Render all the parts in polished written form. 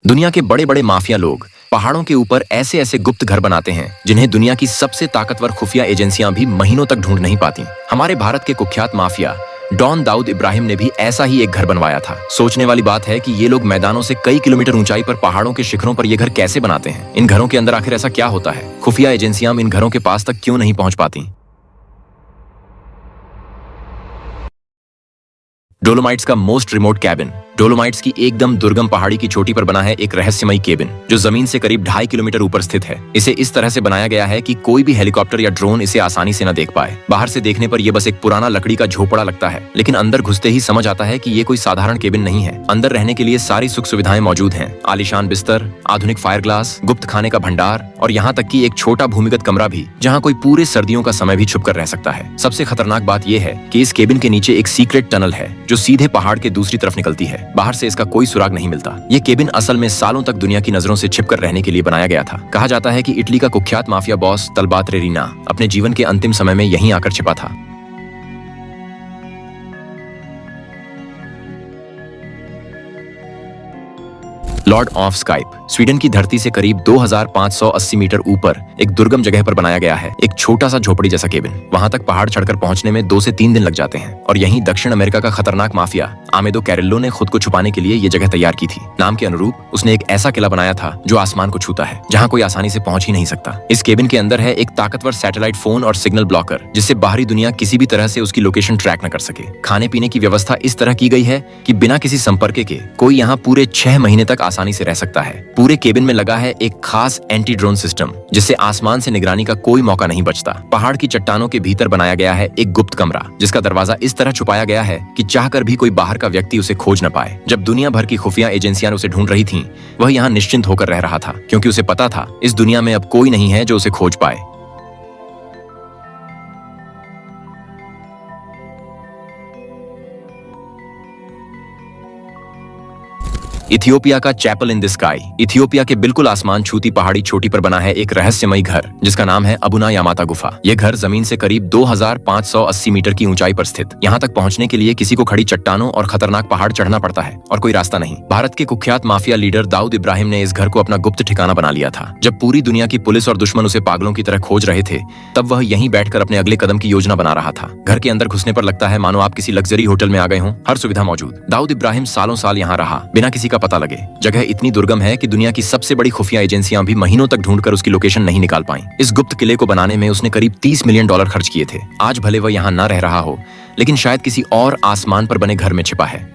दुनिया के बड़े बड़े माफिया लोग पहाड़ों के ऊपर ऐसे ऐसे गुप्त घर बनाते हैं जिन्हें दुनिया की सबसे ताकतवर खुफिया एजेंसियां भी महीनों तक ढूंढ नहीं पाती। हमारे भारत के कुख्यात माफिया डॉन दाऊद इब्राहिम ने भी ऐसा ही एक घर बनवाया था। सोचने वाली बात है कि ये लोग मैदानों से कई किलोमीटर ऊंचाई पर पहाड़ों के शिखरों पर ये घर कैसे बनाते हैं। इन घरों के अंदर आखिर ऐसा क्या होता है? खुफिया एजेंसियां इन घरों के पास तक क्यों नहीं पहुंच पाती? डोलोमाइट्स का मोस्ट रिमोट कैबिन। डोलोमाइट्स की एकदम दुर्गम पहाड़ी की चोटी पर बना है एक रहस्यमयी केबिन जो जमीन से करीब 2.5 किलोमीटर ऊपर स्थित है। इसे इस तरह से बनाया गया है कि कोई भी हेलीकॉप्टर या ड्रोन इसे आसानी से न देख पाए। बाहर से देखने पर यह बस एक पुराना लकड़ी का झोपड़ा लगता है, लेकिन अंदर घुसते ही समझ आता है कि ये कोई साधारण केबिन नहीं है। अंदर रहने के लिए सारी सुख सुविधाएं मौजूद हैं। आलीशान बिस्तर, आधुनिक फायर ग्लास, गुप्त खाने का भंडार और यहाँ तक कि एक छोटा भूमिगत कमरा भी जहाँ कोई पूरे सर्दियों का समय भी छुप कर रह सकता है। सबसे खतरनाक बात यह है कि इस केबिन के नीचे एक सीक्रेट टनल है जो सीधे पहाड़ के दूसरी तरफ निकलती है। बाहर से इसका कोई सुराग नहीं मिलता। ये केबिन असल में सालों तक दुनिया की नजरों से छिपकर रहने के लिए बनाया गया था। कहा जाता है कि इटली का कुख्यात माफिया बॉस तलबात रेरिना अपने जीवन के अंतिम समय में यहीं आकर छिपा था। लॉर्ड ऑफ स्काइप स्वीडन की धरती से करीब 2580 मीटर ऊपर एक दुर्गम जगह पर बनाया गया है एक छोटा सा झोपड़ी जैसा केबिन। वहां तक पहाड़ चढ़कर पहुंचने में 2 से 3 दिन लग जाते हैं। और यहीं दक्षिण अमेरिका का खतरनाक माफिया आमेदो कैरेल्लो ने खुद को छुपाने के लिए ये जगह तैयार की थी। नाम के अनुरूप उसने एक ऐसा किला बनाया था जो आसमान को छूता है, जहाँ कोई आसानी से पहुंच ही नहीं सकता। इस केबिन के अंदर है एक ताकतवर सैटेलाइट फोन और सिग्नल ब्लॉकर, जिससे बाहरी दुनिया किसी भी तरह से उसकी लोकेशन ट्रैक न कर सके। खाने पीने की व्यवस्था इस तरह की गई है कि बिना किसी संपर्क के कोई यहाँ पूरे 6 महीने तक आसानी से रह सकता है। पूरे केबिन में लगा है एक खास एंटी ड्रोन सिस्टम, जिससे आसमान से निगरानी का कोई मौका नहीं बचता। पहाड़ की चट्टानों के भीतर बनाया गया है एक गुप्त कमरा, जिसका दरवाजा इस तरह छुपाया गया है कि चाहकर भी कोई बाहर का व्यक्ति उसे खोज न पाए। जब दुनिया भर की खुफिया एजेंसियां उसे ढूंढ रही थीं, वह यहाँ निश्चिंत होकर रह रहा था, क्योंकि उसे पता था इस दुनिया में अब कोई नहीं है जो उसे खोज पाए। इथियोपिया का chapel in the sky. Ethiopia के बिल्कुल आसमान छूती पहाड़ी चोटी पर बना है एक रहस्यमयी घर जिसका नाम है अबुना यामाता गुफा। यह घर जमीन से करीब 2580 मीटर की ऊंचाई पर स्थित। यहाँ तक पहुँचने के लिए किसी को खड़ी चट्टानों और खतरनाक पहाड़ चढ़ना पड़ता है और कोई रास्ता नहीं। भारत के कुख्यात माफिया लीडर दाऊद इब्राहिम ने इस घर को अपना गुप्त ठिकाना बना लिया था। जब पूरी दुनिया की पुलिस और दुश्मन उसे पागलों की तरह खोज रहे थे, तब वह यहीं बैठकर अपने अगले कदम की योजना बना रहा था। घर के अंदर घुसने पर लगता है मानो आप किसी लग्जरी होटल में आ गए हों, हर सुविधा मौजूद। दाऊद इब्राहिम सालों साल यहाँ रहा बिना किसी का पता लगे। जगह इतनी दुर्गम है कि दुनिया की सबसे बड़ी खुफिया एजेंसियां भी महीनों तक ढूंढकर उसकी लोकेशन नहीं निकाल पाईं। इस गुप्त किले को बनाने में उसने करीब $30 मिलियन खर्च किए थे। आज भले वह यहाँ न रह रहा हो, लेकिन शायद किसी और आसमान पर बने घर में छिपा है।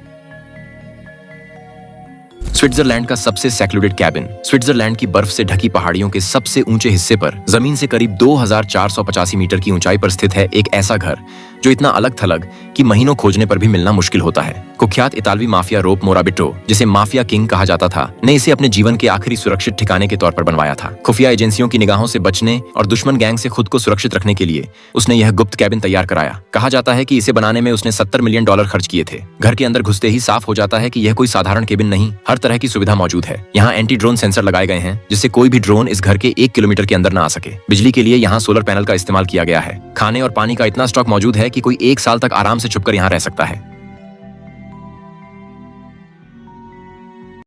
स्विट्जरलैंड का सबसे सेक्लूडेड कैबिन। स्विट्जरलैंड की बर्फ से ढकी पहाड़ियों के सबसे ऊंचे हिस्से पर जमीन से करीब 2485 मीटर की ऊंचाई पर स्थित है एक ऐसा घर जो इतना अलग थलग कि महीनों खोजने पर भी मिलना मुश्किल होता है। कुख्यात इतालवी माफिया रोप मोराबिटो, जिसे माफिया किंग कहा जाता था, ने इसे अपने जीवन के आखिरी सुरक्षित ठिकाने के तौर पर बनवाया था। खुफिया एजेंसियों की निगाहों से बचने और दुश्मन गैंग से खुद को सुरक्षित रखने के लिए उसने यह गुप्त कैबिन तैयार कराया। कहा जाता है कि इसे बनाने में उसने $70 मिलियन खर्च किए थे। घर के अंदर घुसते ही साफ हो जाता है कि यह कोई साधारण केबिन नहीं, हर तरह की सुविधा मौजूद है। यहाँ एंटी ड्रोन सेंसर लगाए गए हैं, जिससे कोई भी ड्रोन इस घर के 1 किलोमीटर के अंदर न आ सके। बिजली के लिए यहाँ सोलर पैनल का इस्तेमाल किया गया है। खाने और पानी का इतना स्टॉक मौजूद है कि कोई 1 साल तक आराम से छुपकर यहाँ रह सकता है।